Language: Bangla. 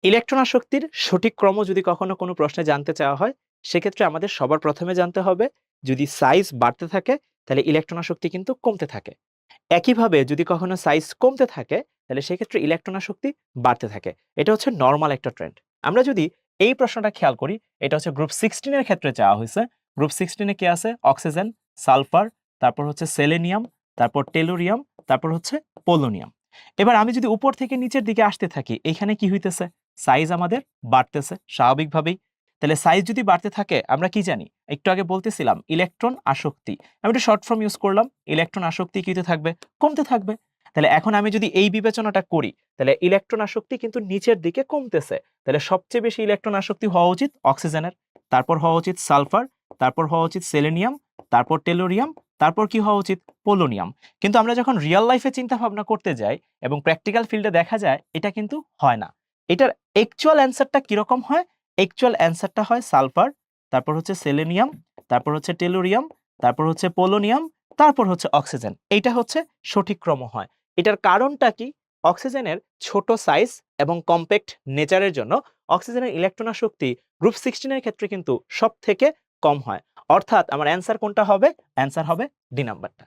ইলেকট্রন আসক্তির সঠিক ক্রম যদি কখনো কোনো প্রশ্নে জানতে চাওয়া হয়, সেক্ষেত্রে আমাদের সবার প্রথমে জানতে হবে যদি সাইজ বাড়তে থাকে তাহলে ইলেকট্রন আসক্তি কিন্তু কমতে থাকে। একইভাবে যদি কখনো সাইজ কমতে থাকে তাহলে সেক্ষেত্রে ইলেকট্রন আসক্তি বাড়তে থাকে। এটা হচ্ছে নরমাল একটা ট্রেন্ড। আমরা যদি এই প্রশ্নটা খেয়াল করি, এটা হচ্ছে গ্রুপ 16 এর ক্ষেত্রে চাওয়া হয়েছে। গ্রুপ 16 এ কি আছে? অক্সিজেন, সালফার, তারপর হচ্ছে সেলেনিয়াম, তারপর টেলুরিয়াম, তারপর হচ্ছে পোলোনিয়াম। এবার আমি যদি উপর থেকে নিচের দিকে আসতে থাকি, এখানে কি হইতেছে? সাইজ আমাদের বাড়তেছে স্বাভাবিকভাবেই। তাহলে সাইজ যদি বাড়তে থাকে আমরা কি জানি? একটু আগে বলতেছিলাম ইলেকট্রন আসক্তি। আমি একটু শর্ট ফর্ম ইউজ করলাম। ইলেকট্রন আসক্তি কিতে থাকবে? কমতে থাকবে। তাহলে এখন আমি যদি এই বিবেচনাটা করি, তাহলে ইলেকট্রন আসক্তি কিন্তু নিচের দিকে কমতেছে। তাহলে সবচেয়ে বেশি ইলেকট্রন আসক্তি হওয়া উচিত অক্সিজেনের, তারপর হওয়া উচিত সালফার, তারপর হওয়া উচিত সেলেনিয়াম, তারপর টেলোরিয়াম, তারপর কি হওয়া উচিত? পোলোনিয়াম। কিন্তু আমরা যখন রিয়াল লাইফে চিন্তা ভাবনা করতে যাই এবং প্র্যাকটিক্যাল ফিল্ডে দেখা যায় এটা কিন্তু হয় না। এটার অ্যাকচুয়াল অ্যান্সারটা কিরকম হয়? অ্যাকচুয়াল অ্যান্সারটা হয় সালফার, তারপর হচ্ছে সেলেনিয়াম, তারপর হচ্ছে টেলোরিয়াম, তারপর হচ্ছে পোলোনিয়াম, তারপর হচ্ছে অক্সিজেন। এইটা হচ্ছে সঠিক ক্রম হয়। এটার কারণটা কি? অক্সিজেনের ছোট সাইজ এবং কম্প্যাক্ট নেচারের জন্য অক্সিজেনের ইলেকট্রন আসক্তি গ্রুপ 16 এর ক্ষেত্রে কিন্তু সবথেকে কম হয়। অর্থাৎ আমার অ্যান্সার কোনটা হবে? অ্যান্সার হবে ডি নাম্বারটা।